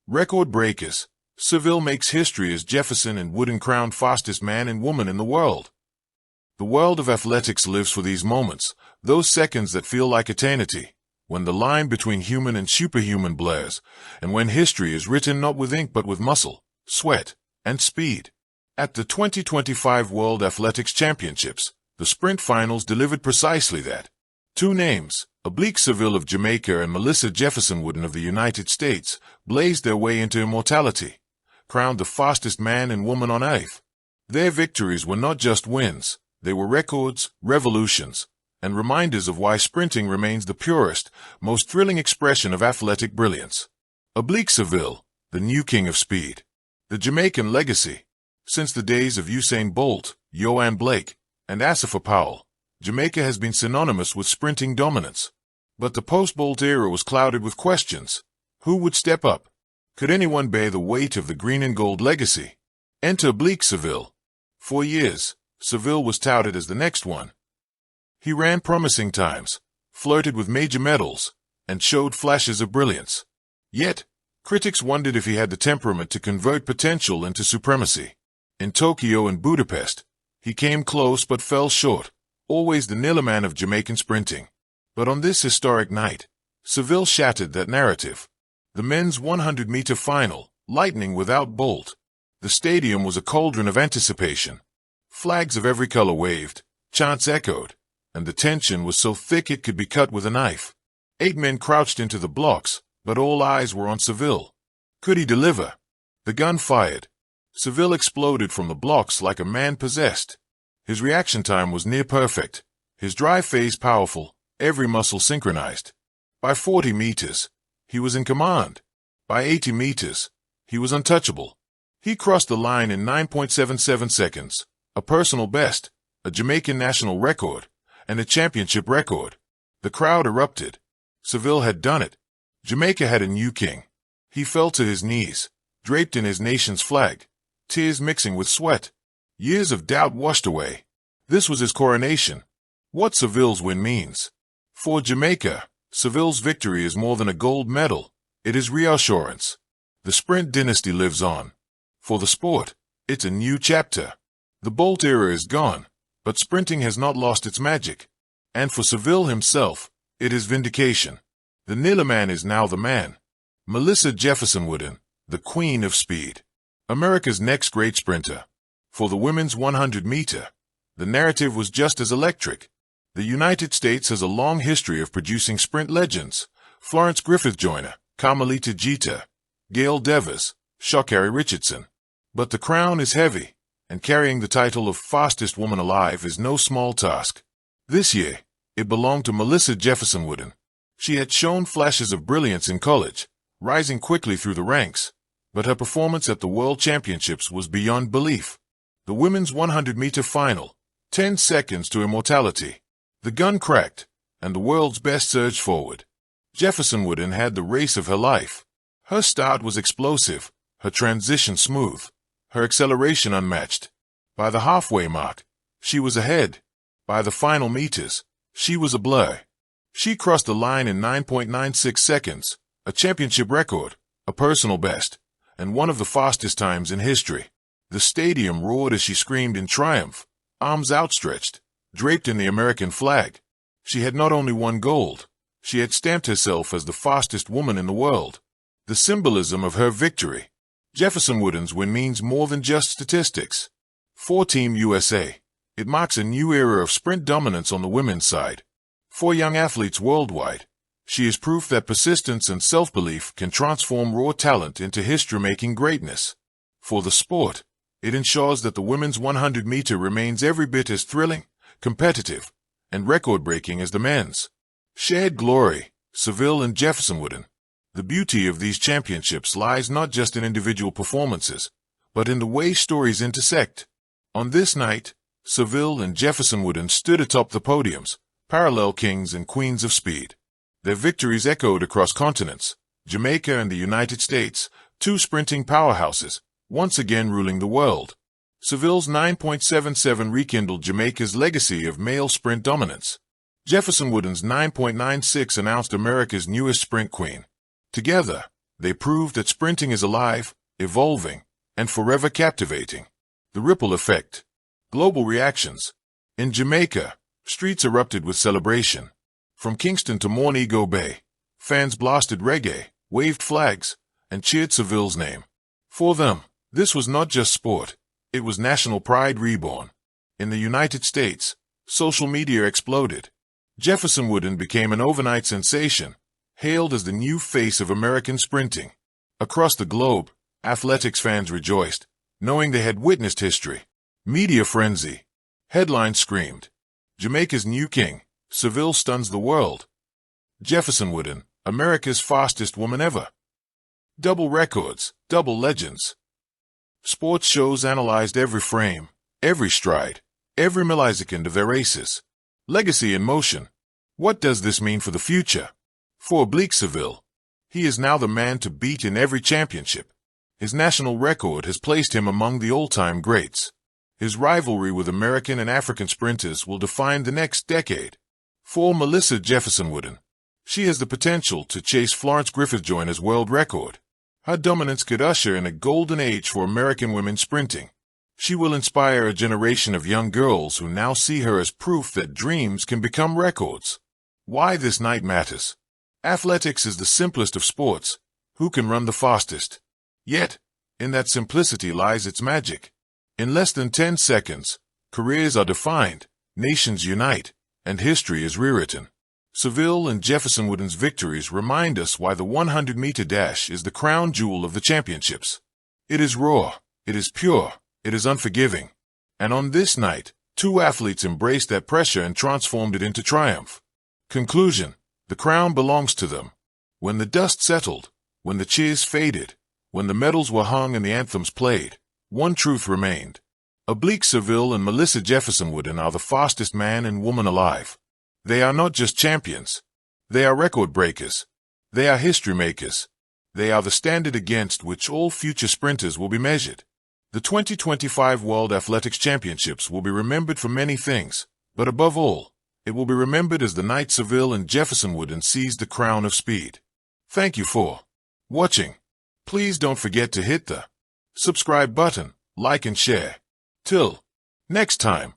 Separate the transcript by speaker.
Speaker 1: Record breakers. Seville makes history as Jefferson and Wooden crowned fastest man and woman in the world. The world of athletics lives for these moments, those seconds that feel like eternity, when the line between human and superhuman blurs, and when history is written not with ink but with muscle, sweat, and speed. At the 2025 World Athletics Championships, the sprint finals delivered precisely that. Two names, Oblique Seville of Jamaica and Melissa Jefferson Wooden of the United States, blazed their way into immortality, crowned the fastest man and woman on earth. Their victories were not just wins, they were records, revolutions, and reminders of why sprinting remains the purest, most thrilling expression of athletic brilliance. Oblique Seville, the new king of speed. The Jamaican legacy. Since the days of Usain Bolt, Yohan Blake, and Asapha Powell, Jamaica has been synonymous with sprinting dominance. But the post-Bolt era was clouded with questions. Who would step up? Could anyone bear the weight of the green and gold legacy? Enter Oblique Seville. For years, Seville was touted as the next one. He ran promising times, flirted with major medals, and showed flashes of brilliance. Yet, critics wondered if he had the temperament to convert potential into supremacy. In Tokyo and Budapest, he came close but fell short, always the Nillaman of Jamaican sprinting. But on this historic night, Seville shattered that narrative. The men's 100-meter final, lightning without Bolt. The stadium was a cauldron of anticipation. Flags of every color waved, chants echoed, and the tension was so thick it could be cut with a knife. 8 men crouched into the blocks, but all eyes were on Seville. Could he deliver? The gun fired. Seville exploded from the blocks like a man possessed. His reaction time was near perfect, his drive phase powerful, every muscle synchronized. By 40 meters, he was in command. By 80 meters, he was untouchable. He crossed the line in 9.77 seconds, a personal best, a Jamaican national record, and a championship record. The crowd erupted. Seville had done it. Jamaica had a new king. He fell to his knees, draped in his nation's flag, tears mixing with sweat. Years of doubt washed away. This was his coronation. What Seville's win means. For Jamaica, Seville's victory is more than a gold medal. It is reassurance. The sprint dynasty lives on. For the sport, it's a new chapter. The Bolt era is gone, but sprinting has not lost its magic. And for Seville himself, it is vindication. The Nillaman is now the man. Melissa Jefferson Wooden, the queen of speed. America's next great sprinter. For the women's 100-meter, the narrative was just as electric. The United States has a long history of producing sprint legends. Florence Griffith Joyner, Carmelita Jeter, Gail Devers, Sha'Carri Richardson. But the crown is heavy, and carrying the title of fastest woman alive is no small task. This year, it belonged to Melissa Jefferson Wooden. She had shown flashes of brilliance in college, rising quickly through the ranks, but her performance at the World Championships was beyond belief. The women's 100-meter final, 10 seconds to immortality. The gun cracked, and the world's best surged forward. Jefferson Wooden had the race of her life. Her start was explosive, her transition smooth, her acceleration unmatched. By the halfway mark, she was ahead. By the final meters, she was a blur. She crossed the line in 9.96 seconds, a championship record, a personal best, and one of the fastest times in history. The stadium roared as she screamed in triumph, arms outstretched, draped in the American flag. She had not only won gold, she had stamped herself as the fastest woman in the world. The symbolism of her victory. Jefferson Wooden's win means more than just statistics. For Team USA, it marks a new era of sprint dominance on the women's side. For young athletes worldwide, she is proof that persistence and self-belief can transform raw talent into history-making greatness. For the sport, it ensures that the women's 100-meter remains every bit as thrilling, competitive, and record-breaking as the men's. Shared glory, Seville and Jefferson Wooden. The beauty of these championships lies not just in individual performances, but in the way stories intersect. On this night, Seville and Jefferson Wooden stood atop the podiums, parallel kings and queens of speed. Their victories echoed across continents, Jamaica and the United States, two sprinting powerhouses, once again ruling the world. Seville's 9.77 rekindled Jamaica's legacy of male sprint dominance. Jefferson Wooden's 9.96 announced America's newest sprint queen. Together, They proved that sprinting is alive, evolving, and forever captivating. The ripple effect. Global reactions. In Jamaica, streets erupted with celebration. From Kingston to Montego Bay, fans blasted reggae, waved flags, and cheered Seville's name. For them, this was not just sport, it was national pride reborn. In the United States, social media exploded. Jefferson Wooden became an overnight sensation, hailed as the new face of American sprinting. Across the globe, athletics fans rejoiced, knowing they had witnessed history. Media frenzy. Headlines screamed, Jamaica's new king, Seville stuns the world. Jefferson Wooden, America's fastest woman ever. Double records, double legends. Sports shows analyzed every frame, every stride, every millisecond of their races. Legacy in motion. What does this mean for the future? For Oblique Seville, he is now the man to beat in every championship. His national record has placed him among the all-time greats. His rivalry with American and African sprinters will define the next decade. For Melissa Jefferson Wooden, she has the potential to chase Florence Griffith Joyner's world record. Her dominance could usher in a golden age for American women sprinting. She will inspire a generation of young girls who now see her as proof that dreams can become records. Why this night matters. Athletics is the simplest of sports. Who can run the fastest? Yet, in that simplicity lies its magic. In less than 10 seconds, careers are defined, nations unite, and history is rewritten. Seville and Jefferson Wooden's victories remind us why the 100-meter dash is the crown jewel of the championships. It is raw, it is pure, it is unforgiving. And on this night, two athletes embraced that pressure and transformed it into triumph. Conclusion. The crown belongs to them. When the dust settled, when the cheers faded, when the medals were hung and the anthems played, one truth remained. Oblique Seville and Melissa Jefferson Wooden are the fastest man and woman alive. They are not just champions. They are record breakers. They are history makers. They are the standard against which all future sprinters will be measured. The 2025 World Athletics Championships will be remembered for many things, but above all, it will be remembered as the night Seville and Jefferson Wooden seized the crown of speed. Thank you for watching. Please don't forget to hit the subscribe button, like and share. Till next time.